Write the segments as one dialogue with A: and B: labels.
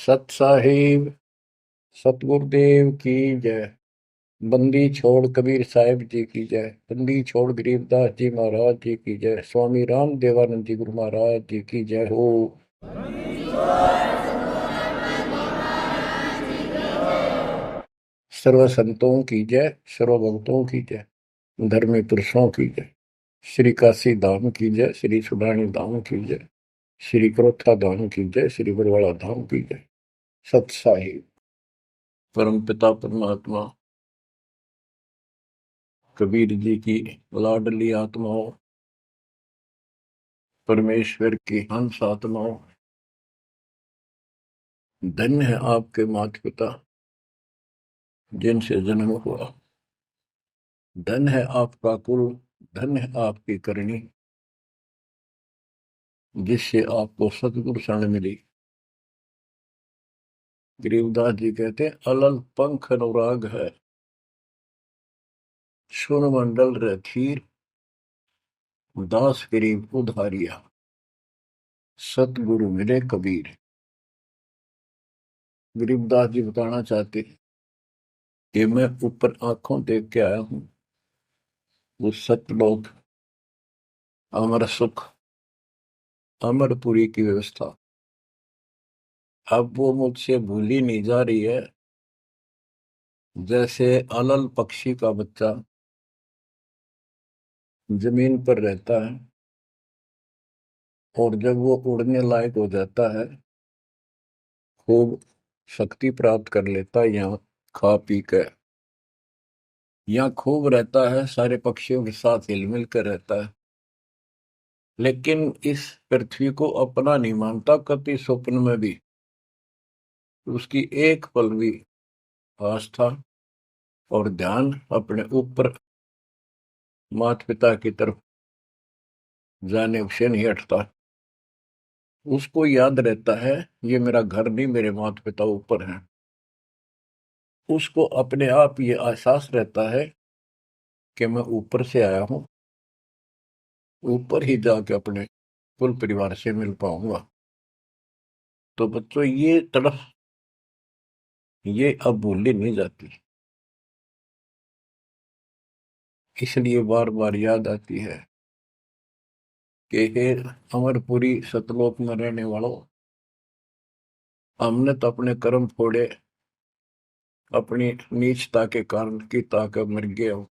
A: सत साहिब सतगुरुदेव की जय। बंदी छोड़ कबीर साहिब जी की जय। बंदी छोड़ गरीबदास जी महाराज जी की जय। स्वामी राम देवानंद जी गुरु महाराज जी की जय हो। सर्व संतों की जय, सर्व भक्तों की जय, धर्मी पुरुषों की जय। श्री काशी धाम की जय, श्री सुडानी धाम की जय, श्री क्रोथा धाम की जय, श्री बरवाड़ा धाम की जय। सत साहिब परम पिता परमात्मा कबीर जी की लाडली आत्माओं, परमेश्वर की हंस आत्माओं, धन्य है आपके माता पिता जिनसे जन्म हुआ। धन्य है आपका कुल, धन्य है आपकी करनी जिससे आपको सतगुरु शरण मिली। गरीबदास जी कहते अलल पंख अनुराग है, सुन मंडल रथीर, दास गरीब उधारिया, सतगुरु मिले कबीर। गरीबदास जी बताना चाहते कि मैं ऊपर आंखों देख के आया हूं वो सतलोक, अमर सुख, अमरपुरी की व्यवस्था। अब वो मुझसे भूली नहीं जा रही है। जैसे अलल पक्षी का बच्चा जमीन पर रहता है और जब वो उड़ने लायक हो जाता है, खूब शक्ति प्राप्त कर लेता है, यहाँ खा पी कर यहाँ खूब रहता है, सारे पक्षियों के साथ हिल मिल कर रहता है, लेकिन इस पृथ्वी को अपना नहीं मानता कति स्वप्न में भी। उसकी एक पल भी आस्था और ध्यान अपने ऊपर माता पिता की तरफ जाने से नहीं हटता। उसको याद रहता है ये मेरा घर नहीं, मेरे माता पिता ऊपर हैं। उसको अपने आप ये एहसास रहता है कि मैं ऊपर से आया हूं, ऊपर ही जाके अपने कुल परिवार से मिल पाऊंगा। तो बच्चों ये तड़फ ये अब भूली नहीं जाती, इसलिए बार बार याद आती है कि हे अमरपुरी सतलोक में रहने वालों, हमने तो अपने कर्म फोड़े, अपनी नीचता के कारण की ताकत मर गए हो,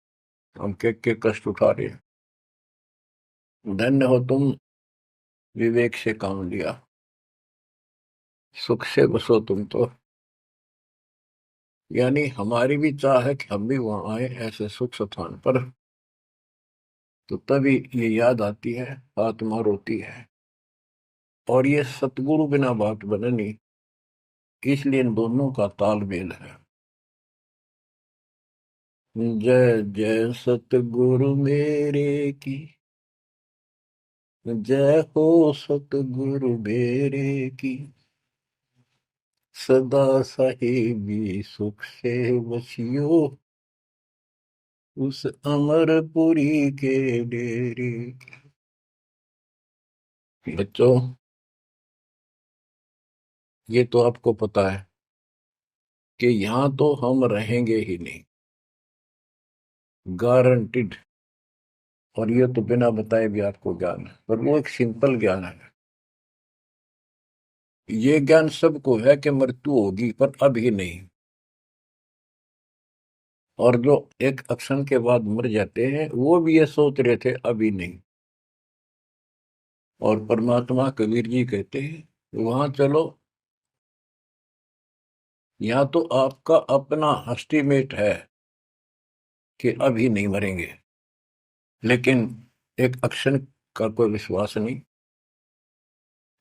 A: हम के कष्ट उठा रहे हैं। धन्य हो तुम, विवेक से काम लिया, सुख से बसो तुम तो। यानी हमारी भी चाह है कि हम भी वहां आए ऐसे सुख स्थान पर। तो तभी ये याद आती है, आत्मा रोती है। और ये सतगुरु बिना बात बने नहीं, इसलिए इन दोनों का तालमेल है। जय जय सतगुरु मेरे की, जय हो सतगुरु मेरे की, सदा साहिबी सुख से बसियो उस अमरपुरी के डेरे। बच्चों ये तो आपको पता है कि यहां तो हम रहेंगे ही नहीं, गारंटीड। और ये तो बिना बताए भी आपको ज्ञान है, पर वो एक सिंपल ज्ञान है। ये ज्ञान सबको है कि मृत्यु होगी, पर अभी नहीं। और जो एक क्षण के बाद मर जाते हैं वो भी ये सोच रहे थे अभी नहीं। और परमात्मा कबीर जी कहते हैं वहां चलो, यहाँ तो आपका अपना एस्टिमेट है कि अभी नहीं मरेंगे, लेकिन एक क्षण का कोई विश्वास नहीं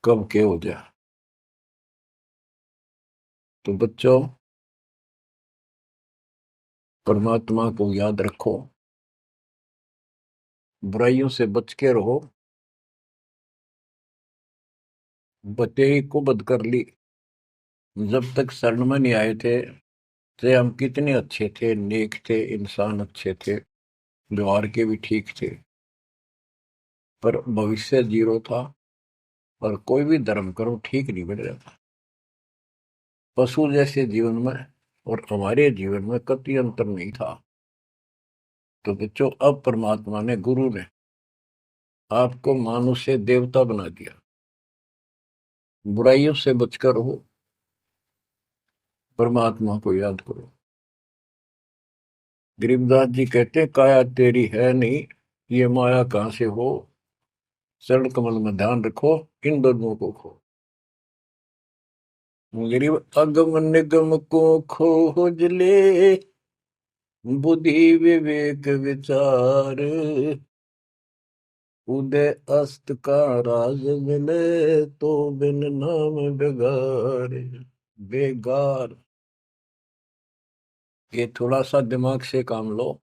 A: कब के हो जाए। तो बच्चों परमात्मा को याद रखो, बुराइयों से बच के रहो। बतेई को बद कर ली, जब तक शरण में नहीं आए थे तो हम कितने अच्छे थे, नेक थे, इंसान अच्छे थे, व्यवहार के भी ठीक थे, पर भविष्य जीरो था और कोई भी धर्म करो ठीक नहीं बन रहा था। पशु जैसे जीवन में और हमारे जीवन में कतई अंतर नहीं था। तो बच्चों, अब परमात्मा ने, गुरु ने आपको मानुष से देवता बना दिया। बुराइयों से बचकर हो, परमात्मा को याद करो। गरीबदास जी कहते हैं, काया तेरी है नहीं, ये माया कहां से हो, चरण कमल में ध्यान रखो, इन दोनों को खो। गरीब अगम निगम को खोज ले, बुद्धि विवेक विचार, उदय अस्त का राज मिले, तो बिन नाम बेगार। बेगार, ये थोड़ा सा दिमाग से काम लो।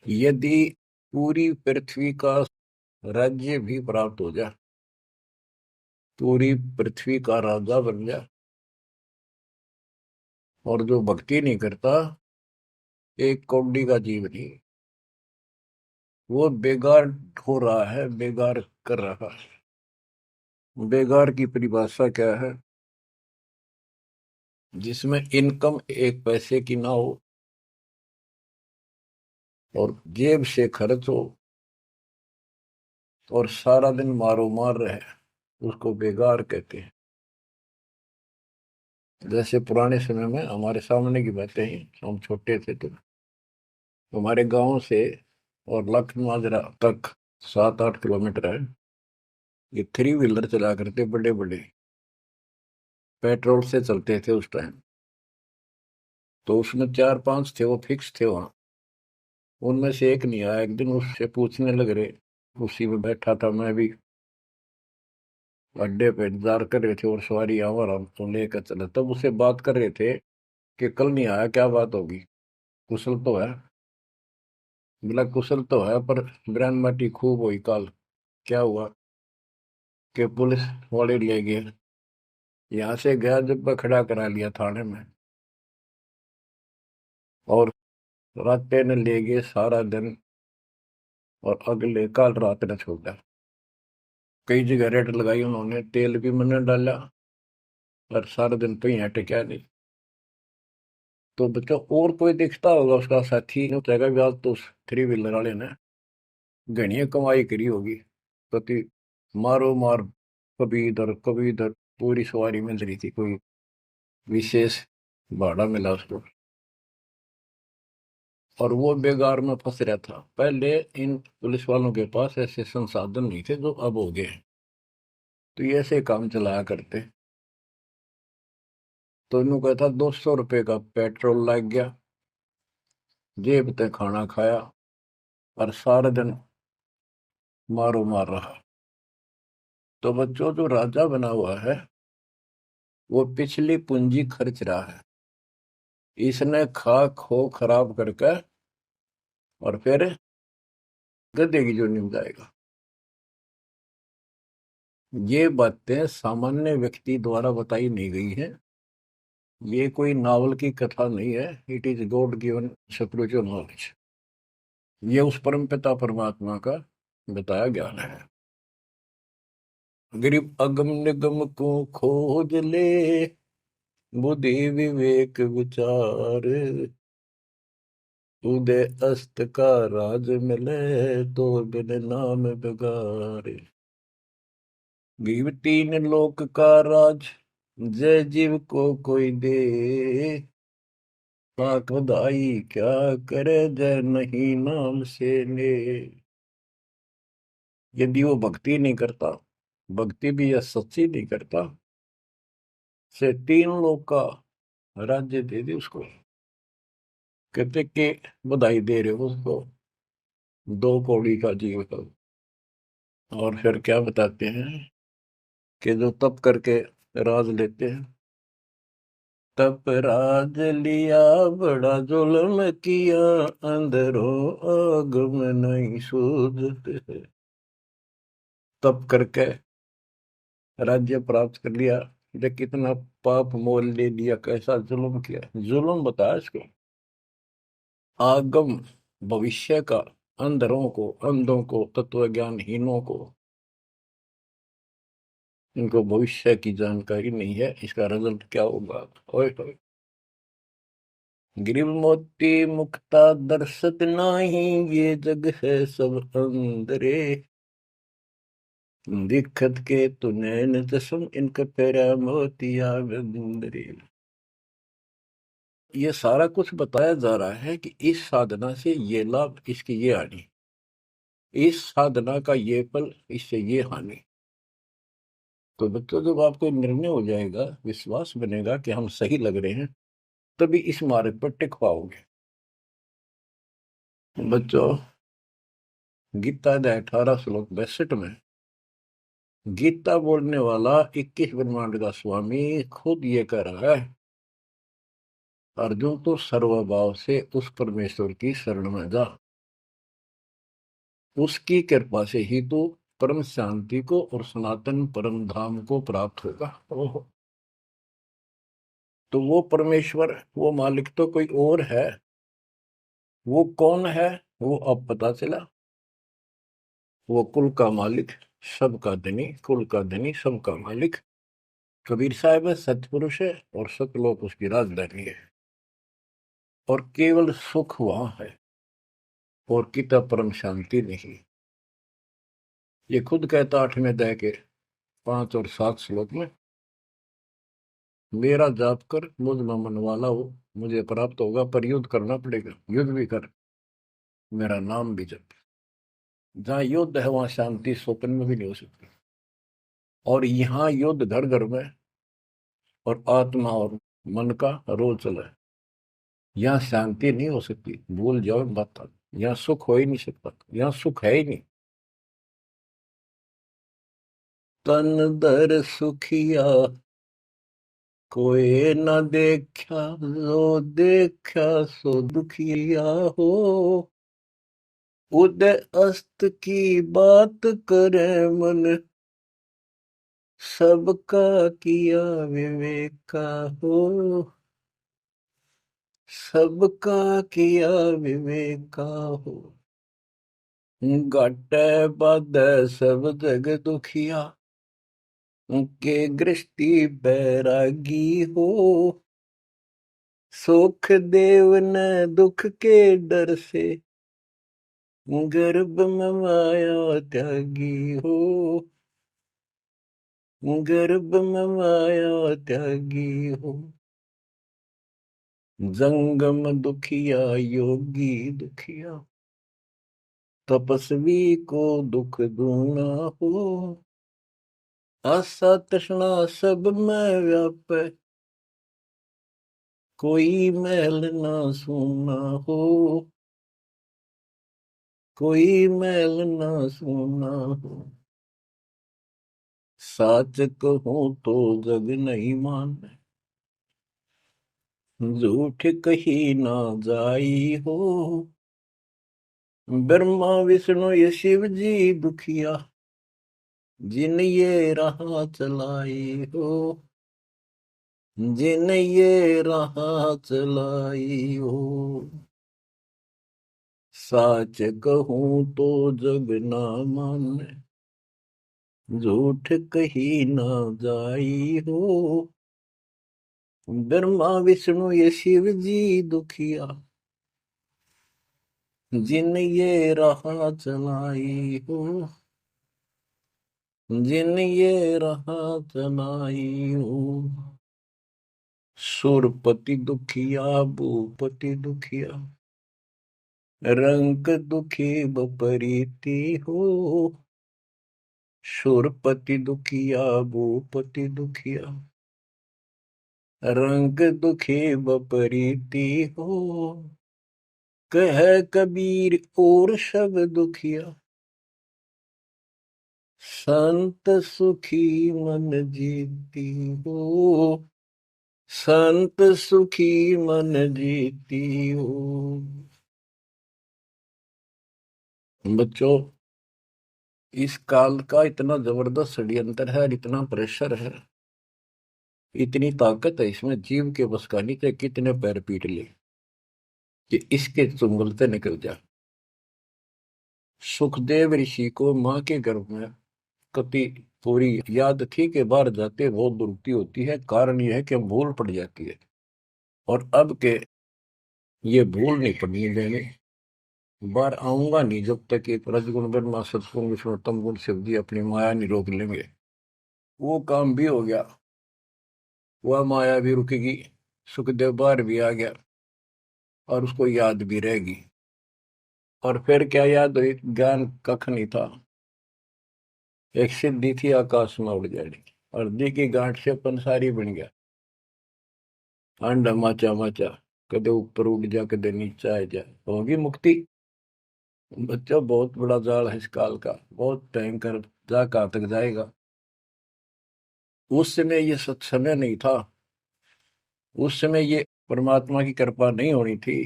A: यदि पूरी पृथ्वी का राज्य भी प्राप्त हो जाए, पूरी पृथ्वी का राजा बन जाए, और जो भक्ति नहीं करता, एक कौड़ी का जीव नहीं, वो बेगार हो रहा है, बेगार कर रहा है। बेगार की परिभाषा क्या है? जिसमें इनकम एक पैसे की ना हो और जेब से खर्च हो और सारा दिन मारो मार रहे, उसको बेगार कहते हैं। जैसे पुराने समय में, हमारे सामने की बातें हैं, हम छोटे थे तो हमारे गांव से और लखनऊ तक 7-8 किलोमीटर है। ये थ्री व्हीलर चला करते, बड़े बड़े, पेट्रोल से चलते थे उस टाइम। तो उसमें 4-5 थे, वो फिक्स थे वहां। उनमें से एक नहीं आया। एक दिन उससे पूछने लग रहे, उसी में बैठा था मैं भी, अड्डे पे इंतजार कर रहे थे और सवारी आवर हमको लेकर चला, तब उसे बात कर रहे थे कि कल नहीं आया, क्या बात होगी, कुशल तो है? बोला कुशल तो है, पर ब्रांड माटी खूब हुई कल। क्या हुआ कि पुलिस वाले ले गए, यहाँ से गया जब खड़ा करा लिया थाने में, और रात ने ले गए सारा दिन, और अगले कल रात ने छोड़ा। कई जगह रेड लगाई उन्होंने, तेल भी मैंने डाला, पर सारा दिन कहीं हटे क्या नहीं। तो बच्चों, और कोई दिखता होगा उसका साथी, नहीं उठेगा भी आज तो उस थ्री व्हीलर वाले ने घनी कमाई करी होगी। प्रति मारो मार, कभी इधर कभी इधर, पूरी सवारी मिल रही थी, कोई विशेष भाड़ा मिला उसको, और वो बेगार में फंस रहा था। पहले इन पुलिस वालों के पास ऐसे संसाधन नहीं थे जो अब हो गए हैं। तो ये ऐसे काम चलाया करते। तो इन्हों कहता 200 रुपये का पेट्रोल लग गया, जेब ते खाना खाया, और सारा दिन मारो मार रहा। तो बच्चों, जो राजा बना हुआ है, वो पिछली पूंजी खर्च रहा है। इसने खा खो खराब करके और फिर गधे की जोनी में जाएगा। ये बातें सामान्य व्यक्ति द्वारा बताई नहीं गई है। ये कोई नावल की कथा नहीं है। It is God given spiritual knowledge. ये उस परम पिता परमात्मा का बताया ज्ञान है। गरीब अगम निगम को खोज ले, बुद्धि विवेक विचार, उदय अस्त का राज मिले, तो बिन नाम बेगार। गरीब तीन लोक का राज, जय जीव को कोई दे, पाक बधाई क्या करे, जय नहीं नाम से ले। यदि वो भक्ति नहीं करता, भक्ति भी या सच्ची नहीं करता, से 3 लोग का राज्य दे दे उसको। कहते कि बधाई दे रहे हो उसको, 2 कौड़ी का जीव का। और फिर क्या बताते हैं कि जो तप करके राज लेते हैं, तप राज लिया बड़ा जुल्म किया, अंदरों आग में नहीं सूझते। तप करके राज्य प्राप्त कर लिया, ये कितना पाप मोल ले लिया, कैसा जुल्म किया। जुल्म बताया इसको, आगम भविष्य का, अंधरों को, अंधों को, तत्व ज्ञानहीनों को इनको भविष्य की जानकारी नहीं है, इसका रिजल्ट क्या होगा। ओए होए। गिरिव मोती मुक्ता दर्शत नाही, ये जग है सब अंदरे। दिखत के तू नैन जसम, इनका पैरा मोतिया बंदरे। ये सारा कुछ बताया जा रहा है कि इस साधना से ये लाभ, इसकी ये हानि, इस साधना का ये फल, इससे ये हानि। तो बच्चों, जब आपको निर्णय हो जाएगा, विश्वास बनेगा कि हम सही लग रहे हैं, तभी इस मार्ग पर टिक पाओगे। बच्चों, गीता अध्याय 18 श्लोक 62 में गीता बोलने वाला 21 ब्रह्मांड का स्वामी खुद ये कह रहा है, अर्जुन तो सर्वभाव से उस परमेश्वर की शरण में जा, उसकी कृपा से ही तो परम शांति को और सनातन परम धाम को प्राप्त होगा। ओहो। तो वो परमेश्वर, वो मालिक तो कोई और है। वो कौन है? वो अब पता चला। वो कुल का मालिक, सबका धनी, कुल का धनी, सबका मालिक कबीर साहब है, सतपुरुष है, और सतलोक उसकी राजधानी है। और केवल सुख वहां है, और किता परम शांति नहीं। ये खुद कहता 8वें अध्याय के 5 और 7 श्लोक में, मेरा जाप कर, मुझ में मन वाला हो, मुझे प्राप्त होगा। पर युद्ध करना पड़ेगा, युद्ध भी कर, मेरा नाम भी जप। जहां युद्ध है वहां शांति स्वप्न में भी नहीं हो सकती। और यहाँ युद्ध घर घर में, और आत्मा और मन का रोल चला है। यहाँ शांति नहीं हो सकती, भूल जाओ मत। यहाँ सुख हो ही नहीं सकता, यहाँ सुख है ही नहीं। तन दर सुखिया कोई न देखा, जो देखा सो दुखिया हो। उदय अस्त की बात करे मन, सबका किया विवेका हो। सबका किया विवेका हो। घटे बद सब जग दुखिया, के गृष्टि बैरागी हो। सुख देव न दुख के डर से, गर्भ में माया त्यागी हो। गर्भ में माया त्यागी हो। जंगम दुखिया योगी दुखिया, तपस्वी को दुख दूना हो। आशा तृष्णा सब में व्यापे, कोई महल ना सूना हो। कोई महल ना सूना हो। साच कहूं तो जग नहीं माने, झूठ कही ना जाई हो। ब्रह्मा विष्णु ये शिव जी दुखिया, जिन ये राह चलाई हो। जिन ये राह चलाई हो। साच कहूं तो जग ना माने, झूठ कही ना जाई हो। ब्रह्मा विष्णु ये शिव जी दुखिया, जिन ये राह चलाई हो। जिन ये राह चलाई हो। सुरपति दुखिया भूपति दुखिया, रंग दुखी बपरीति हो। सुरपति दुखिया भूपति दुखिया, रंग दुखी बपरीति हो। कह कबीर और सब दुखिया, संत सुखी मन जीती हो। संत सुखी मन जीती हो। बच्चों, इस काल का इतना जबरदस्त षड्यंत्र है, इतना प्रेशर है, इतनी ताकत है इसमें, जीव के बस का नहीं थे, कितने पैर पीट ले कि इसके चुंगल से निकल जा। सुखदेव ऋषि को मां के गर्भ में कति पूरी याद थी कि बाहर जाते बहुत दुरुक्ति होती है, कारण यह है कि भूल पड़ जाती है। और अब के ये भूल नहीं पड़नी देने, बाहर आऊंगा नहीं जब तक एक रजगुण ब्रह्मा सतगुण विष्णु तम गुण शिव जी अपनी माया नहीं रोक लेंगे। वो काम भी हो गया, वह माया भी रुकेगी, सुखदेव बाहर भी आ गया और उसको याद भी रहेगी। और फिर क्या याद हुई, ज्ञान कख नहीं था, एक सिद्धि थी आकाश में उड़ जाने की, और दी की गांठ से पंसारी बन गया, अंडा माचा माचा, कदे ऊपर उड़ जा कदे नीचे आ जा, होगी मुक्ति। बच्चों बहुत बड़ा जाल है इस काल का, बहुत भयंकर, जा कहां तक जाएगा। उस समय ये सत्समय नहीं था, उस समय ये परमात्मा की कृपा नहीं होनी थी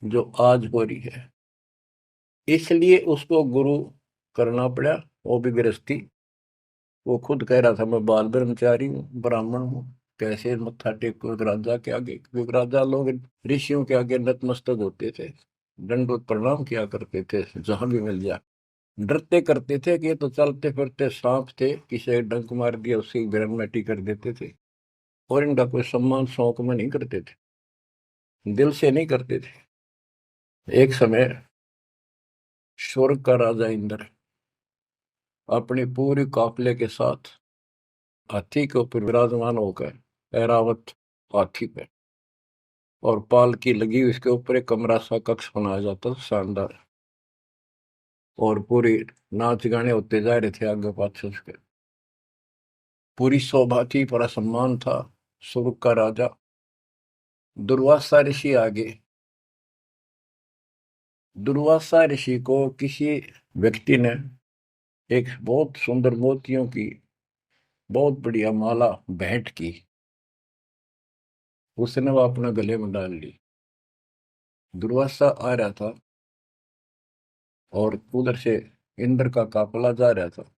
A: जो आज हो रही है, इसलिए उसको गुरु करना पड़ा। वो भी गृहस्थी, वो खुद कह रहा था मैं बाल ब्रह्मचारी हूँ, ब्राह्मण हूँ, कैसे मत्था टेको एक राजा के आगे, क्योंकि राजा लोग ऋषियों के आगे नतमस्तक होते थे, दंडवत प्रणाम किया करते थे जहां भी मिल जाए, डरते करते थे कि ये तो चलते फिरते सांप थे, किसी एक डंक मार दिया उसकी ग्रैंडमेटी कर देते थे, और इनका कोई सम्मान शौक में नहीं करते थे, दिल से नहीं करते थे। एक समय स्वर्ग का राजा इंद्र अपनी पूरी काफले के साथ हाथी के ऊपर विराजमान होकर, ऐरावत हाथी पे, और पालकी लगी हुई, इसके ऊपर एक कमरा सा कक्ष बनाया जाता था शानदार, और पूरी नाच गाने होते जा रहे थे आगे पाछे उसके, पूरी शोभा थी, पूरा सम्मान था। स्वर्ग का राजा दुर्वासा ऋषि आगे, दुर्वासा ऋषि को किसी व्यक्ति ने एक बहुत सुंदर मोतियों की बहुत बढ़िया माला भेंट की, उसने वो अपने गले में डाल ली। दुर्वासा आ रहा था और उधर से इंद्र का काफला जा रहा था,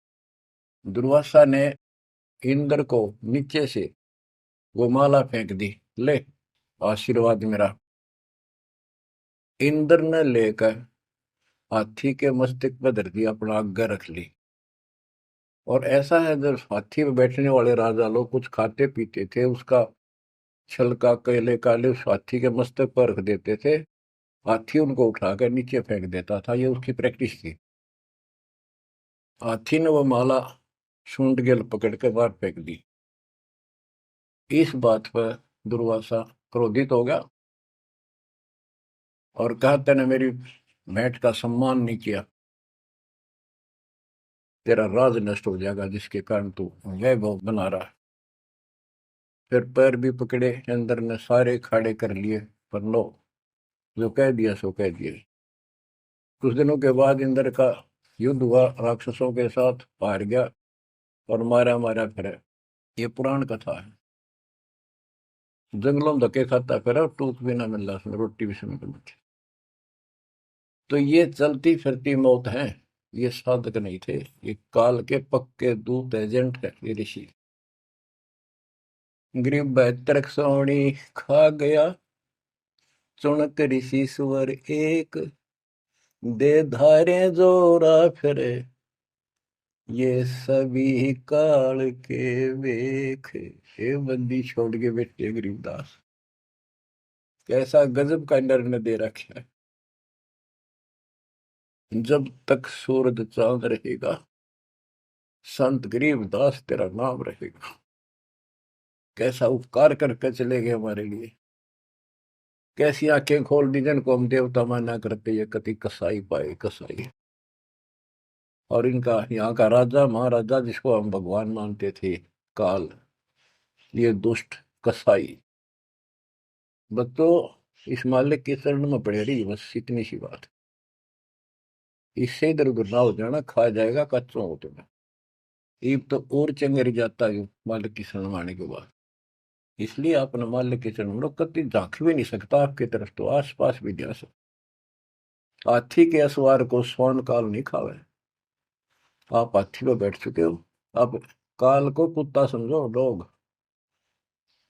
A: दुर्वासा ने इंद्र को नीचे से वो माला फेंक दी, ले आशीर्वाद मेरा। इंद्र ने लेकर हाथी के मस्तक पर धर दी, अपना आज्ञा रख ली। और ऐसा है, जब हाथी में बैठने वाले राजा लोग कुछ खाते पीते थे, उसका छलका केले काले उस हाथी के मस्तक पर रख देते थे, हाथी उनको उठाकर नीचे फेंक देता था, ये उसकी प्रैक्टिस थी। हाथी ने वो माला सूंड के पकड़ के बाहर फेंक दी। इस बात पर दुर्वासा क्रोधित हो गया और कहा, तूने मेरी भेंट का सम्मान नहीं किया, तेरा राज नष्ट हो जाएगा जिसके कारण तू वैभव बना रहा है। फिर पैर भी पकड़े, अंदर ने सारे खाड़े कर लिए, पर लो, जो कह दिया सो कह दिया। कुछ दिनों के बाद इंद्र का युद्ध हुआ, राक्षसों के साथ हार गया और मारा मारा फिरे। ये पुराण कथा है। जंगलों में धक्के खाता फिरा और टूक भी ना मिल रहा उसमें, रोटी भी समय पर मिली। तो ये चलती फिरती मौत है, ये साधक नहीं थे, ये काल के पक्के दूत एजेंट है ये ऋषि। गरीब बैतरक सोनी खा गया, चुनक ऋषि सुवर एक, दे धारे जोरा फिरे, ये सभी काल के वेख। ये बंदी छोड़ के बैठे गरीबदास, कैसा गजब का निर्णय दे रखा है। जब तक सूरज चांद रहेगा, संत गरीबदास तेरा नाम रहेगा। कैसा उपकार करके चले गए हमारे लिए, कैसी आंखें खोल दी जिनको हम देवता माना करते, ये कति कसाई पाए कसाई। और इनका यहाँ का राजा महाराजा जिसको हम भगवान मानते थे, काल, ये दुष्ट कसाई। बच्चों इस मालिक के चरण में पड़े रही, बस इतनी सी बात। इससे इधर उधर ना हो जाना, खा जाएगा कच्चों हो तुम्हें। ईब तो और चंगेरी जाता है मालिक की शरण आने के बाद। इसलिए अपने मालिक के चरण में कति झांक भी नहीं सकता आपकी तरफ, तो आस पास भी जा सकता। हाथी के असवार को स्वर्ण काल नहीं खावे, आप हाथी पर बैठ चुके हो, अब काल को कुत्ता समझो डॉग,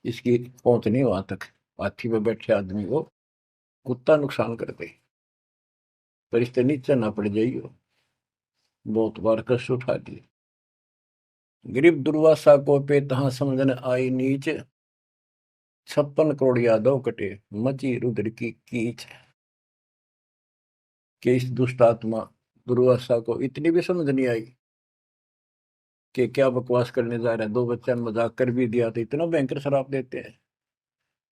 A: इसकी पहुंच नहीं वहां तक। हाथी पर बैठे आदमी को कुत्ता नुकसान कर दे, पर इससे नीचे ना पड़ जाइयो। बहुत बार कष्ट उठा दिए। गरीब दुर्वासा को पे तहां समझन आई नीच, 56 करोड़ यादव कटे मची रुद्र की कीच। कि इस दुष्ट आत्मा दुर्वासा को इतनी भी समझ नहीं आई कि क्या बकवास करने जा रहे हैं। 2 बच्चा ने मजाक कर भी दिया तो इतना भयंकर शराब देते हैं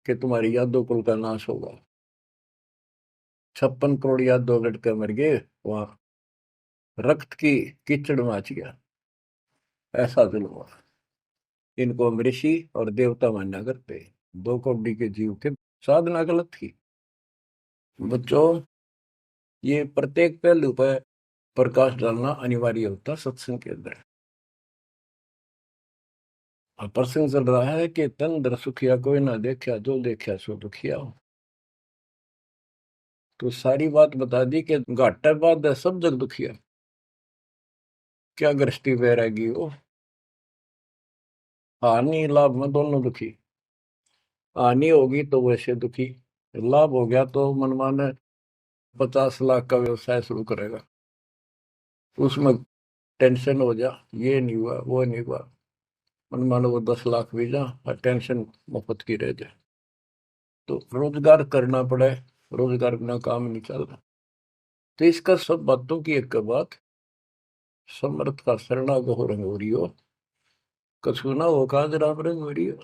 A: कि तुम्हारी यादव कुल का नाश होगा। 56 करोड़ यादव लड़के मर गए, वहां रक्त की कीचड़ मच गया। ऐसा जुल्म हुआ। इनको हम ऋषि और देवता मानना करते। 2 कौड़ी के जीव थे, साधना गलत थी। बच्चों, ये प्रत्येक पहलू पर प्रकाश डालना अनिवार्य होता सत्संग के अंदर। और प्रसंग चल रहा है कि तन दर सुखिया कोई ना देखा, जो देखा सो दुखिया हो। तो सारी बात बता दी कि घाटा बाद सब जग दुखिया। क्या गृष्टि वैरागी हो, हानि लाभ में दोनों दुखी। हानि होगी तो वैसे दुखी, लाभ हो गया तो मनमाने 50 लाख का व्यवसाय शुरू करेगा, उसमें टेंशन हो जा, ये नहीं हुआ वो नहीं हुआ। मनमानो वो 10 लाख भी जा और टेंशन मुफ्त की रह जाए। तो रोजगार करना पड़े, रोजगार बिना काम नहीं चल रहा। तो इसका सब बातों की एक बात, समर्थ का शरणागो रंग हो रही हो, कछु ना हो काज राम रंग हो रही हो।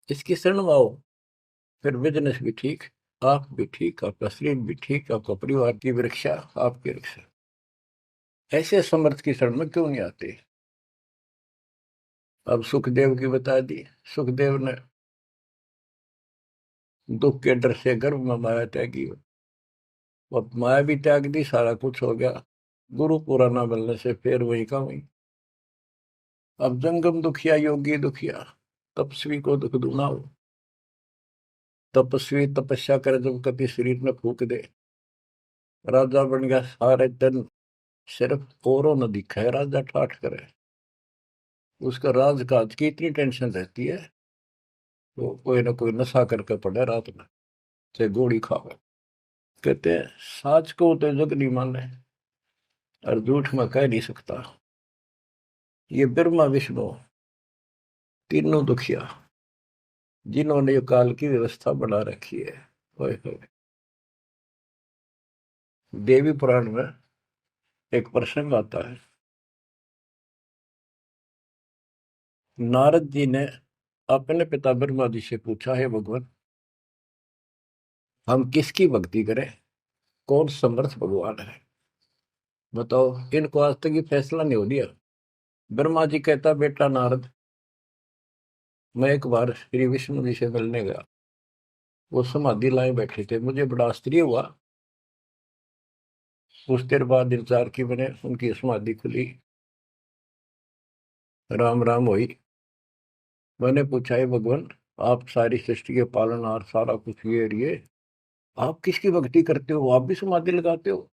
A: इसकी शरण में आओ, फिर बिजनेस भी ठीक, आप भी ठीक, आपका शरीर भी ठीक, आपका परिवार की भी रक्षा, आपकी रक्षा। ऐसे समर्थ की शरण में क्यों नहीं आते। अब सुखदेव की बता दी। सुखदेव ने दुख के डर से गर्भ में माया त्यागी, अब माया भी त्याग दी, सारा कुछ हो गया। गुरु पूरा ना मिलने से फिर वही का वही। अब जंगम दुखिया योगी दुखिया, तपस्वी को दुख दूना हो। तपस्वी तपस्या करे जब कति शरीर में फूक दे, राजा बन गया सारे दिन, सिर्फ औरों न दिखा है राजा ठाठ करे। उसका राजकाज की इतनी टेंशन रहती है, तो कोई ना कोई नशा करके पड़े रात में, से गोली खावे। कहते हैं साच को तो जग नहीं माने, और झूठ में कह नहीं सकता। ये ब्रह्मा विष्णु तीनों दुखिया, जिन्होंने ये काल की व्यवस्था बना रखी है। होए होए। देवी पुराण में एक प्रसंग आता है। नारद जी ने अपने पिता ब्रह्मा जी से पूछा, है भगवान, हम किसकी भक्ति करें, कौन समर्थ भगवान है, बताओ। इनको आज तक ये फैसला नहीं हो दिया। ब्रह्मा जी कहता, बेटा नारद, मैं एक बार श्री विष्णु जी से मिलने गया। वो समाधि लाए बैठे थे, मुझे बड़ा आश्चर्य हुआ। कुछ देर बाद इंतजार की मैंने, उनकी समाधि खुली, राम राम हुई। मैंने पूछा, है भगवान, आप सारी सृष्टि के पालनहार, सारा कुछ ये आप किसकी भक्ति करते हो, आप भी समाधि लगाते हो।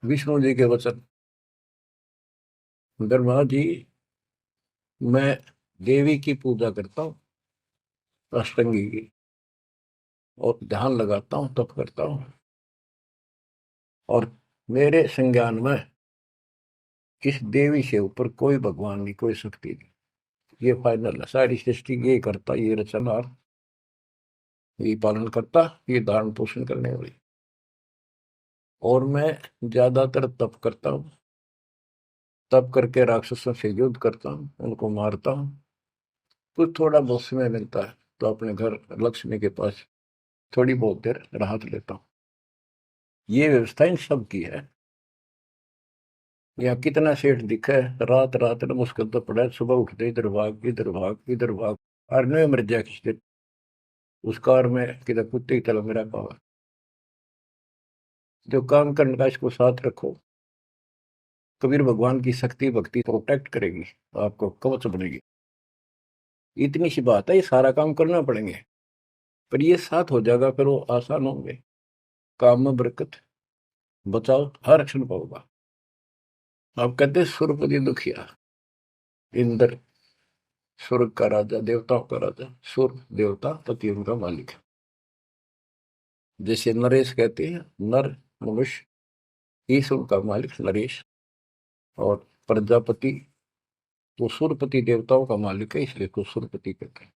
A: विष्णु जी के वचन, ब्रह्मा जी, मैं देवी की पूजा करता हूँ, अष्टंगी की, और ध्यान लगाता हूँ, तप करता हूँ, और मेरे संज्ञान में इस देवी से ऊपर कोई भगवान नहीं, कोई शक्ति नहीं। ये फाइनल है, सारी सृष्टि ये करता, ये रचनहार, ये पालन करता, ये धारण पोषण करने वाली। और मैं ज्यादातर तप करता हूँ, तप करके राक्षसों से युद्ध करता हूँ, उनको मारता हूँ। कुछ थोड़ा बहुत समय मिलता है तो अपने घर लक्ष्मी के पास थोड़ी बहुत देर राहत लेता हूँ। ये व्यवस्था इन सब की है। यहाँ कितना सेठ दिखा है, रात रात में मुश्किल तो पड़ा है, सुबह उठते इधर भाग इधर भाग इधर भाग, और नहीं मर जाए किसी दिन उस कार में, किधर कुत्ते की तरह मेरा पावा। जो काम करने का इसको साथ रखो, कबीर भगवान की शक्ति भक्ति प्रोटेक्ट करेगी, आपको कवच बनेगी। इतनी सी बात है, ये सारा काम करना पड़ेंगे, पर ये साथ हो जाएगा, फिर वो आसान होंगे। काम में बरकत, बचाओ हर क्षण पाओगा। आप कहते हैं सुरपति दुखिया, इंद्र स्वर्ग का राजा, देवताओं का राजा, सुर देवता पति उनका मालिक है। जैसे नरेश कहते हैं, नर मनुष्य, ईश उनका मालिक नरेश। और प्रजापति तो सुरपति देवताओं का मालिक है, इसलिए तो सुरपति कहते हैं।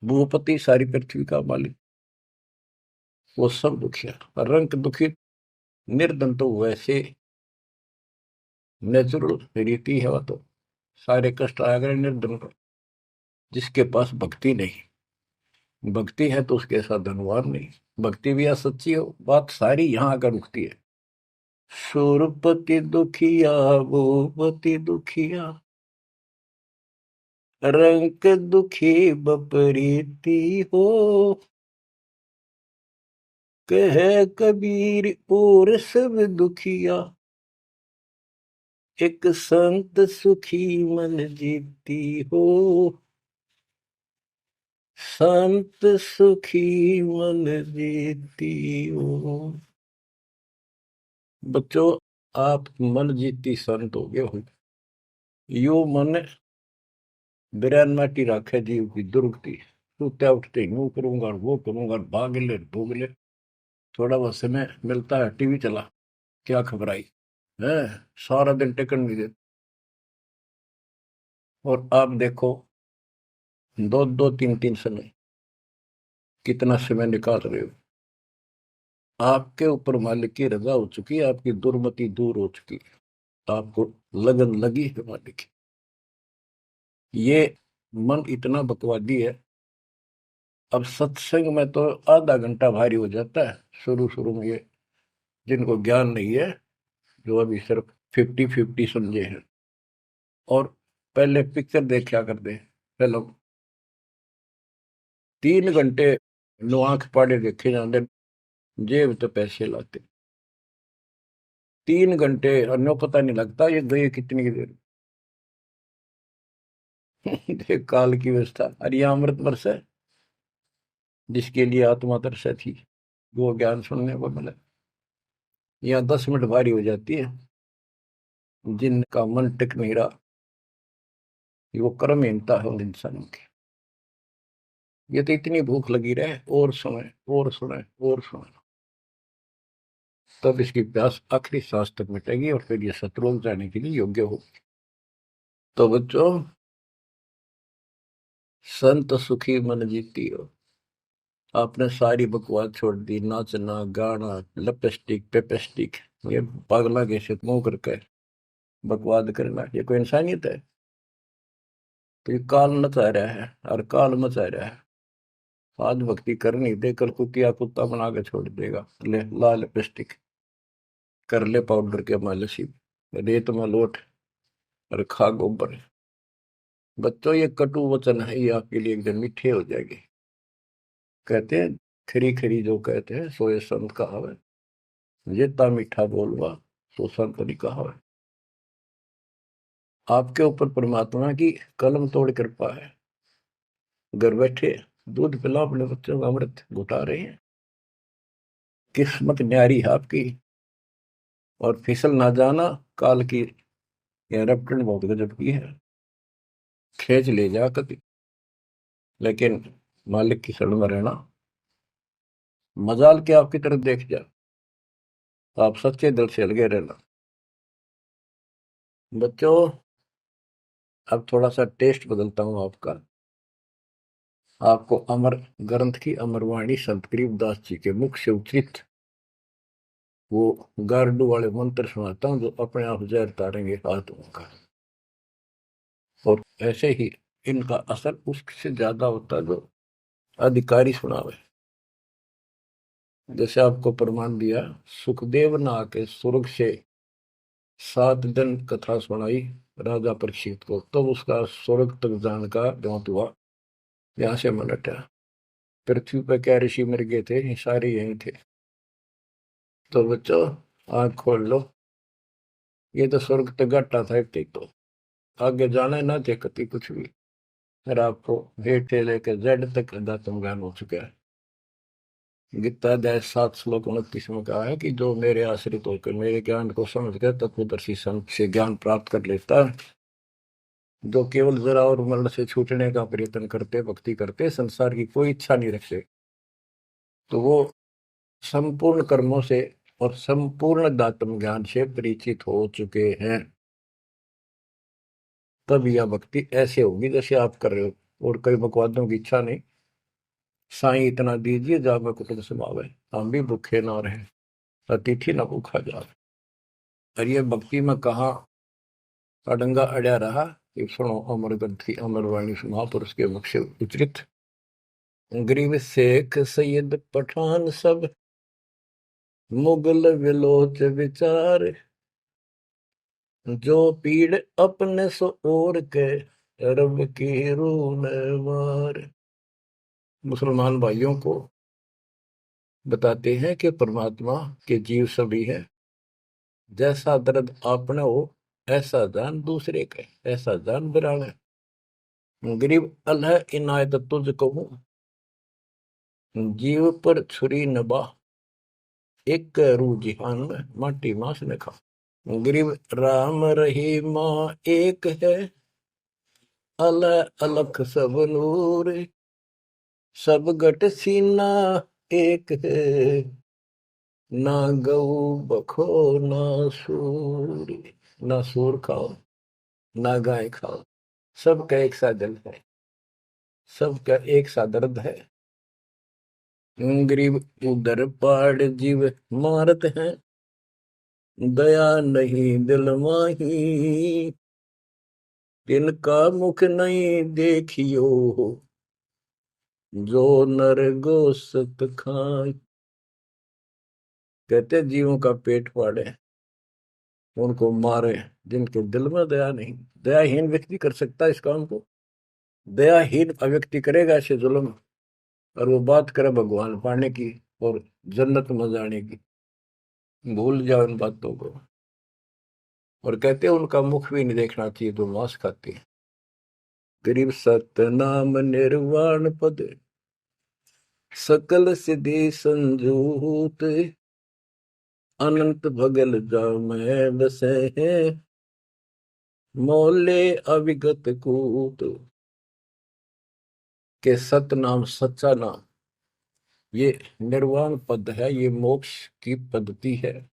A: भूपति सारी पृथ्वी का मालिक, वो सब दुखिया। रंग दुखी निर्धन तो वैसे नेचुरल रीति है, वह तो सारे कष्ट आ गए निर्धन को, जिसके पास भक्ति नहीं। भक्ति है तो उसके साथ धनवान नहीं, भक्ति भी असच्ची हो, बात सारी यहाँ आकर रुकती है। सुरपति दुखिया भूपति दुखिया, रंग दुखी बपरीती हो, कह कबीर और सब दुखिया, एक संत सुखी मन जीती हो, संत सुखी मन जीती हो। बच्चों, आप मन जीती संत हो गए हो। यो मन बिरान माटी राखे जीव की दुर्गति, सूत्या उठते यूं करूंगा वो करूंगा, भाग ले भोग ले, थोड़ा बहुत समय मिलता है टीवी चला, क्या खबर आई है, सारा दिन टिकट नहीं देते। और आप देखो, दो दो तीन तीन समय कितना समय निकाल रहे हो। आपके ऊपर मालिक की रजा हो चुकी है, आपकी दुर्मति दूर हो चुकी है, आपको लगन लगी है मालिक की। ये मन इतना बकवादी है। अब सत्संग में तो आधा घंटा भारी हो जाता है शुरू शुरू में, ये जिनको ज्ञान नहीं है, जो अभी सिर्फ 50-50 समझे हैं, और पहले पिक्चर देखा करते फिल्म, 3 घंटे नो आंख पाड़े देखे जाते, जेब तो पैसे लाते, 3 घंटे अन्यों पता नहीं लगता ये गए कितनी देर। देख काल की व्यवस्था। अरे ये अमृत वर्ष है, जिसके लिए आत्मा तरस थी, वो ज्ञान सुनने को मिला। यहाँ 10 मिनट भारी हो जाती है, जिनका मन टिक नहीं रहा, वो कर्महीनता है उन इंसानों की। ये तो इतनी भूख लगी रहे, और सुने और सुने और सुने, तब इसकी प्यास आखिरी सांस तक मिटेगी, और फिर ये शत्रुओं जाने के लिए योग्य होगी। तो बच्चों, संत सुखी मन जीती हो। आपने सारी बकवास छोड़ दी, नाचना गाना लिपस्टिक पेपस्टिक, ये पागला कैसे मुंह करके बकवाद करना, ये कोई इंसानियत है? तो ये काल मचा रहा है, और काल मचा रहा है। आज भक्ति कर नहीं दे, कल कुतिया कुत्ता बना के छोड़ देगा। ले ला लिपस्टिक, कर ले पाउडर के मालिश, रेत में लोट और खा गोबर। बच्चों, ये कटु वचन है, ये आपके लिए एकदम मीठे हो जाएंगे। कहते हैं खरी खरी जो कहते हैं सो ये संत कहावे, जेता मीठा बोलवा सो संत नहीं कहावे। आपके ऊपर परमात्मा की कलम तोड़ कृपा है। घर बैठे दूध पिला अपने बच्चों का, अमृत घुटा रहे हैं। किस्मत न्यारी है आपकी। और फिसल ना जाना, काल की यह रपटन बहुत गजब की है, खींच ले जा कभी, लेकिन मालिक की शरण में रहना। मजाल के आपकी तरफ देख जा, आप सच्चे दिल से लगे रहना। बच्चों, अब थोड़ा सा टेस्ट बदलता हूं आपका। आपको अमर ग्रंथ की अमरवाणी संत गरीबदास जी के मुख से उच्चित वो गारडू वाले मंत्र सुनाता हूं, जो अपने आप जहर तारेंगे आत्मा का। और ऐसे ही इनका असर उससे ज्यादा होता है जो अधिकारी सुनावे। जैसे आपको प्रमाण दिया, सुखदेव ने आके स्वर्ग से 7 दिन कथा सुनाई राजा परीक्षित को, तब तो उसका स्वर्ग तक जाने का ज्ञात हुआ। यहाँ से मन हटा। पृथ्वी पर क्या ऋषि मर गए थे, ये सारे यही थे। तो बच्चों, आंख खोल लो, ये तो स्वर्ग तक घाटा था एक, तो आगे जाना ना थे कति कुछ भी। फिर आपको वेट से लेकर जेड तक अध्यात्म ज्ञान हो चुका है। गीता अध्याय 7 श्लोक 29 में कहा है कि जो मेरे आश्रित होकर मेरे ज्ञान को समझ कर तत्वदर्शी संत से ज्ञान प्राप्त कर लेता है, जो केवल जरा और मरण से छूटने का प्रयत्न करते, भक्ति करते, संसार की कोई इच्छा नहीं रखते, तो वो संपूर्ण कर्मों से और संपूर्ण दातम ज्ञान से परिचित हो चुके हैं, तब यह भक्ति ऐसे होगी जैसे आप कर रहे हो। और कई बकवादों की इच्छा नहीं, साईं इतना दीजिए जावे कुटुंब समावे, हम भी भूखे ना रहे, अतिथि न भूखा जावे। और ये भक्ति में कहा अडंगा अड़या रहा कि सुनो अमर ग्रंथी अमर वाणी महापुरुष के मुख से उच्चरित। गरीब शेख सैयद पठान सब मुगल विलोच विचार, जो पीड़ अपने सो और के रब की रून मार। मुसलमान भाइयों को बताते हैं कि परमात्मा के जीव सभी है, जैसा दर्द आपने हो ऐसा जान दूसरे का, ऐसा जान बिराने। गरीब अल्लाह इनायत तुझ कहूं, जीव पर छुरी नबा, एक रू जिहान में माटी मांस ने खा। गरीब राम रहीमा एक है, अल्लाह अलख सब नूर, सब गट सीना एक है, ना गऊ बखो ना सूर। ना सूर खाओ ना गाय खाओ, सबका एक सा दिल है, सबका एक सा दर्द है। गरीब उधर पाड़ जीव मारत हैं, दया नहीं दिल माही, तिनका मुख नहीं देखियो, जो नर गोसत खाए। कहते जीवों का पेट फाड़े, उनको मारे, जिनके दिल में दया नहीं। दयाहीन व्यक्ति कर सकता है इस काम को। दयाहीन व्यक्ति करेगा ऐसे जुल्म, और वो बात करे भगवान पाने की और जन्नत में जाने की, भूल जाओ इन बातों को। और कहते हैं उनका मुख भी नहीं देखना चाहिए तो मांस खाते हैं। गरीब सत्य नाम निर्वाण पद, सकल सिद्धि संजूत, अनंत भगल जामै बसे हैं, मोले अविगत कूत। के सत नाम सच्चा नाम ये निर्वाण पद है, ये मोक्ष की पद्धति है।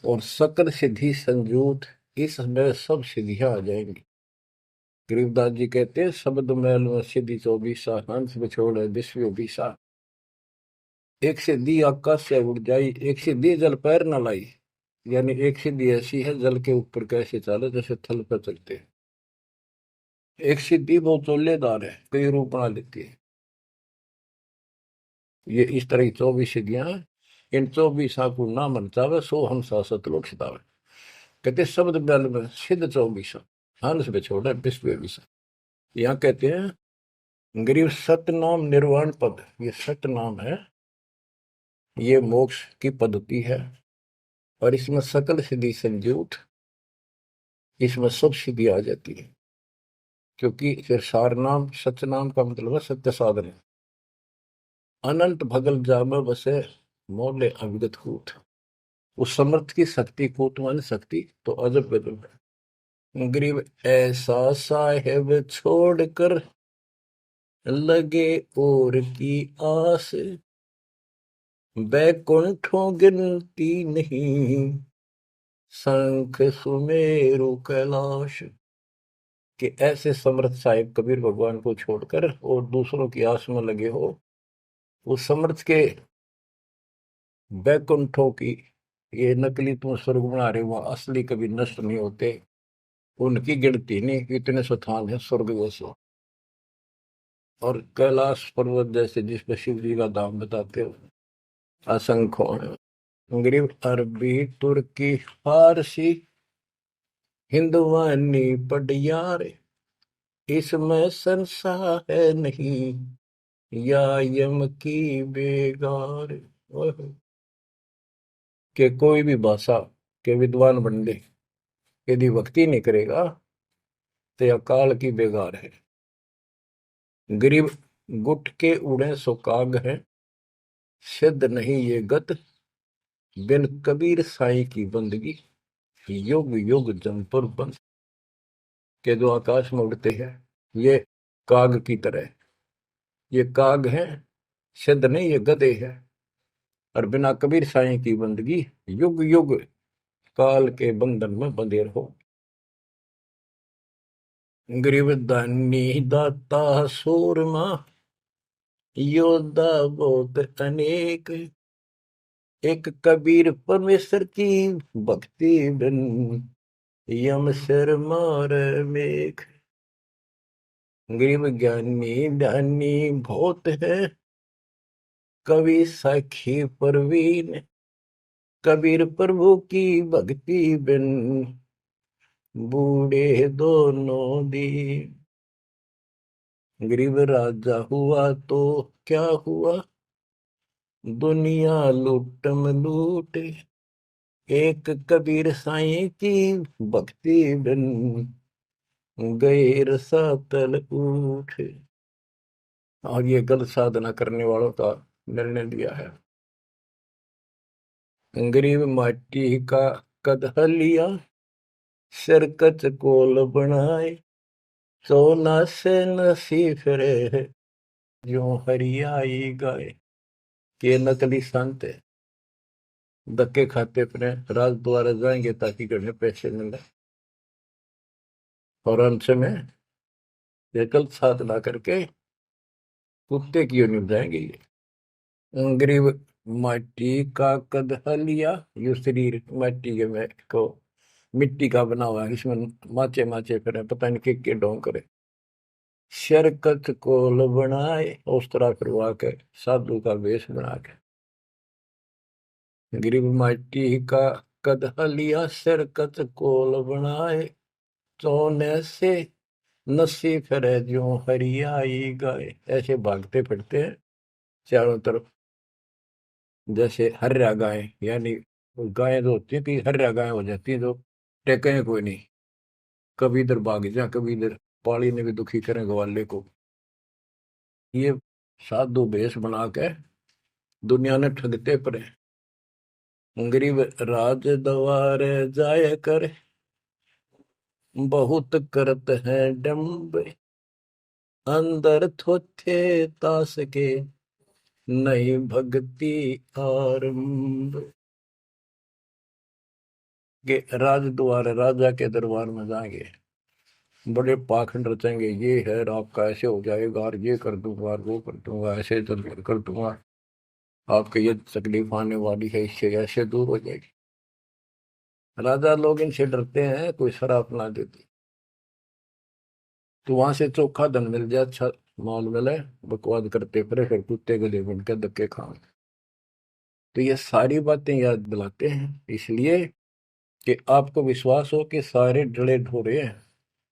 A: और सकल सिद्धि संजूत, इसमें सब सिद्धियां आ जाएंगी। गरीबदास जी कहते हैं शब्द मैल में सिद्धि 24 हंस बिछोड़ विश्व 20। एक सिद्धि आकाश से उड़ जाई, एक सिद्धि जल पैर न लाई। यानी एक सिद्धि ऐसी है जल के ऊपर कैसे चले जैसे थल पर चलते हैं। एक सिद्धि बहुत चोलेदार है, कई रूप बना लेती है। ये इस तरह की 24 सिद्धियां हैं। इन 24 को ना मन चावे सो हम सतलोक सितावे। कहते शब्द मैल में सिद्ध 24 हंस बिछोड़ विश्व 20। यहाँ कहते हैं गरीब सत नाम निर्वाण पद, ये सत नाम है, ये मोक्ष की पद्धति है। और इसमें सकल सिद्धि संजूत, इसमें सब सिद्धि आ जाती है। क्योंकि फिर सार नाम सच नाम का मतलब है सत्य साधन। अनंत भगल जाम बसे मोले अविगत कूट। उस समर्थ की शक्ति कूट मान शक्ति तो अजब गजब है। गरीब ऐसा साहेब छोड़कर लगे और की आस, बैकुंठों गिनती नहीं, शंख सुमेरु कैलाश। कि ऐसे समर्थ साहिब कबीर भगवान को छोड़कर और दूसरों की आस में लगे हो, उस समर्थ के बैकुंठों की, ये नकली तुम स्वर्ग बना रहे हो, असली कभी नष्ट नहीं होते, उनकी गिनती नहीं, इतने स्थान है स्वर्ग जैसे। और कैलाश पर्वत जैसे जिसपे शिव जी का धाम बताते हो, असंख्य है। गरीब अरबी तुर्की फारसी हिंदवानी पटियार, इसमें संशय है नहीं, या यम की बेगार। के कोई भी भाषा के विद्वान बंदे यदि भक्ति नहीं करेगा तो यह काल की बेगार है। गरीब गुट के उड़े सो काग है, सिद्ध नहीं ये गत, बिन कबीर साईं की बंदगी, युग युग जम पर बंद। के जो आकाश में उड़ते हैं ये काग की तरह, ये काग है, सिद्ध नहीं ये गधे है। और बिना कबीर साईं की बंदगी युग युग काल के बंधन में बंधे रहो। गरीब दानी दाता सूरमा योद्धा बहुत अनेक, एक कबीर परमेश्वर की भक्ति बिन यम सिर मार मेघ। गरीब ज्ञानी ध्यानी बहुत है, कवि साखी परवीन, कबीर प्रभु की भक्ति बिन बूढ़े दोनों दीन। गरीब राजा हुआ तो क्या हुआ, दुनिया लूटम लूट, एक कबीर साईं की भक्ति बिन गए रसातल उठ। और ये गलत साधना करने वालों का निर्णय दिया है। गरीब माटी का कदह लिया, सिरकत कोल बनाए, सोना से नसी फिरे जो हरियाई गाए। के नकली संत है, धक्के खाते अपने राज द्वारा जाएंगे ताकि घर में पैसे मिले, और अंत में ये गलत साधना करके कुत्ते की ओर निभ जाएंगे ये। गरीब माटी का कदह लिया, यो शरीर माटी के में को मिट्टी का बना हुआ है, इसमें माचे माचे फिर पता नहीं के ढोंग करे। शरकत कोल बनाए, उस तरह करवा के साधु का वेश बना के। गरीब माटी का कदह लिया, शरकत कोल बनाए, सोने से नसी फिरे जो हरियाई गाए। ऐसे भागते फिरते हैं चारों तरफ, जैसे हर्या गाय, यानी गायें जो होती है कि हर्या गाय हो जाती है, जो टेके कोई नहीं, कभी इधर भाग जा कभी इधर, पाली ने भी दुखी करें ग्वाले को। ये साधु भेष बना के दुनिया ने ठगते पड़े। गरीब राज द्वार जाय कर, बहुत करत है डम्ब, अंदर थोथे तास के नहीं भक्ति आरंभ। के राज द्वार, राजा के दरबार में जाएंगे, बड़े पाखंड रचेंगे, ये है आपका ऐसे हो जाएगा, और ये कर दूंगा, वो कर दूंगा, ऐसे कर दूंगा, आपके ये तकलीफ आने वाली है, इससे ऐसे दूर हो जाएगी। राजा लोग इनसे डरते हैं, कोई शराब ना देती तो वहां से चोखा धन मिल जाए, अच्छा माल मिले, बकवाद करते फिर कुत्ते गले बन के धक्के खाए। तो ये सारी बातें याद दिलाते हैं इसलिए कि आपको विश्वास हो कि सारे डले ढोरे हैं,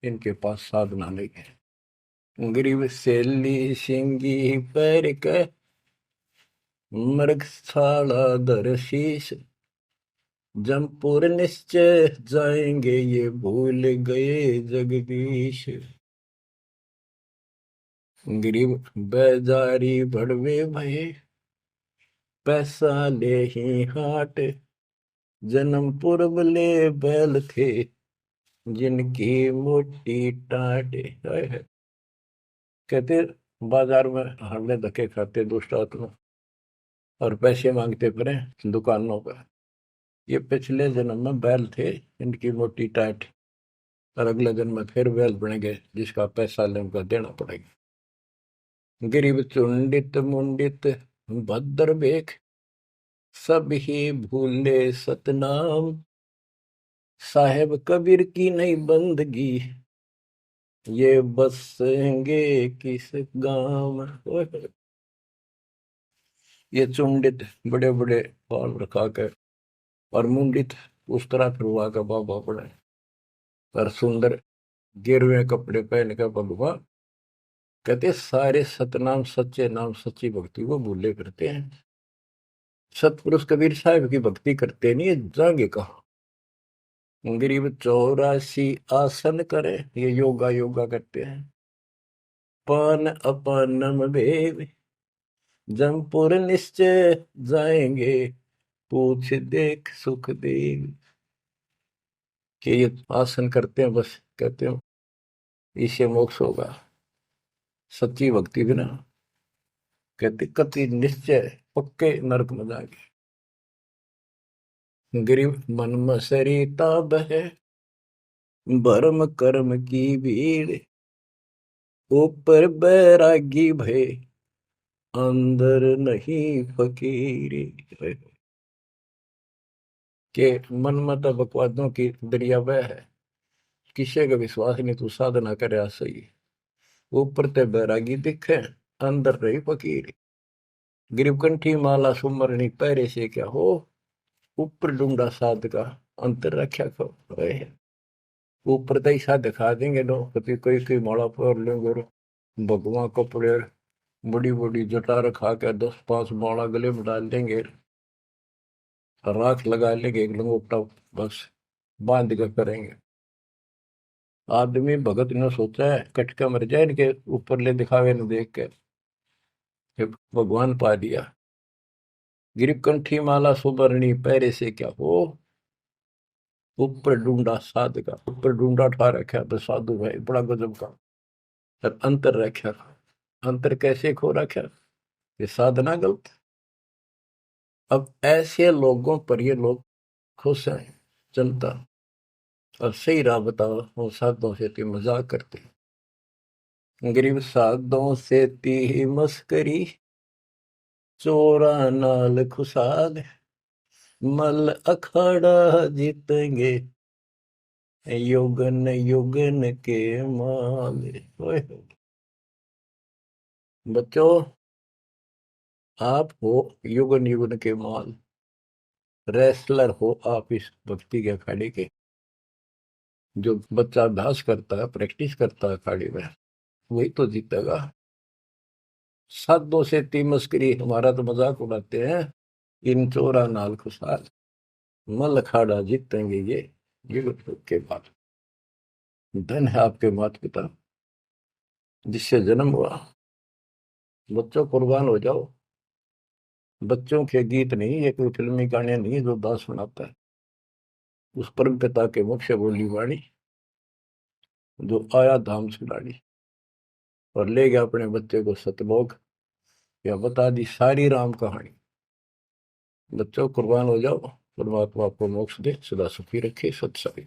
A: इनके पास साधना नहीं है। गरीब सेली सिंगी पैर के, मृगशाला धर शीश, जमपुर निश्चय जाएंगे ये भूल गए जगदीश। गरीब बेजारी भड़वे भये, पैसा ले ही हाट, जन्म पूर्व ले बैल थे जिनकी मोटी टाट। कहते बाजार में हमने धक्के खाते दुष्ट आत्मा, और पैसे मांगते फिरे दुकानों पर, ये पिछले जन्म में बैल थे इनकी मोटी टाट, और अगले जन्म में फिर बैल बनेंगे जिसका पैसा ले उनका देना पड़ेगा। गरीब चुंडित मुंडित भद्र बेख, सब ही भूले सतनाम, साहेब कबीर की नहीं बंदगी, ये बसेंगे किस गांव में। ये चुंडित बड़े बड़े बाल रखा कर, और मुंडित उस तरह फिरवा कर बाबा पड़े, और सुंदर गिरवे कपड़े पहन कर भगवा। कहते सारे सतनाम सच्चे नाम सच्ची भक्ति को भूले करते हैं। सतपुरुष कबीर साहब की भक्ति करते नहीं, जाएंगे कहा। गरीब 84 आसन करे, ये योगा योगा करते हैं। पान अपानम भेद, जमपुर निश्चय जाएंगे, पूछ देख सुख देव। कि ये आसन करते हैं, बस कहते हैं इससे मोक्ष होगा, सच्ची भक्ति बिना कहते कति निश्चय पक्के नरक में जाएंगे। गिरिव मन मसरिता बह, भरम कर्म की भीड़, ऊपर बैरागी भय, अंदर नहीं फकीरी। के मन मत बकवादों की दरिया वह है, किसी का विश्वास नहीं तू साधना करे सही, ऊपर ते बैरागी दिखे, अंदर रही फकीरी। गिरिव कंठी माला सुमरनी पैरे से क्या हो, ऊपर ढूंढा साध का, अंतर रक्षा खो। ऊपर तो ऐसा दिखा देंगे लोग, कभी कोई कोई माला पर लेंगे और भगवान कपड़े बड़ी बड़ी जटा रखा के 10-5 माला गले में डाल देंगे, राख लगा लेंगे, एक लंगोटा बस बांध कर करेंगे। आदमी भगत ने सोचा है कटका मर जाए इनके ऊपर ले दिखावे न देख के, फिर भगवान पा दिया। गिरिव कंठी माला सुबरनी पैरे से क्या हो, ऊपर ढूंढा साध का, ऊपर ढूंढा ठा रखा तो साधु भाई बड़ा गजब का, और अंतर रखा। अंतर कैसे खो रखा, ये साधना गलत। अब ऐसे लोगों पर ये लोग खुश हैं जनता, और सही राह बताओ वो साधुओं से ती मजाक करते। गरीब साधुओं से ती मस्करी, चोरा नाल खुशाल, मल अखाड़ा जीतेंगे, युगन युगन के माल। बच्चों आप हो युगन युगन के माल, रेसलर हो आप इस भक्ति के अखाड़े के। जो बच्चा अभ्यास करता है, प्रैक्टिस करता है अखाड़े में, वही तो जीतेगा। साधुओं से ती मस्करी, हमारा तो मजाक उड़ाते हैं, इन चोरा नाल खुशाल, मल अखाड़ा जीतेंगे ये युग के बाद। धन है आपके माता पिता जिससे जन्म हुआ। बच्चों कुर्बान हो जाओ। बच्चों के गीत नहीं, ये कोई फिल्मी गाने नहीं जो दास सुनाता है। उस परम पिता के मुख से बोली वाणी, जो आया धाम से लाड़ी और ले गया अपने बच्चे को सतलोक, या बता दी सारी राम कहानी। बच्चों कुर्बान हो जाओ, परमात्मा आपको मोक्ष दे, सदा सुखी रखे। सत्संग।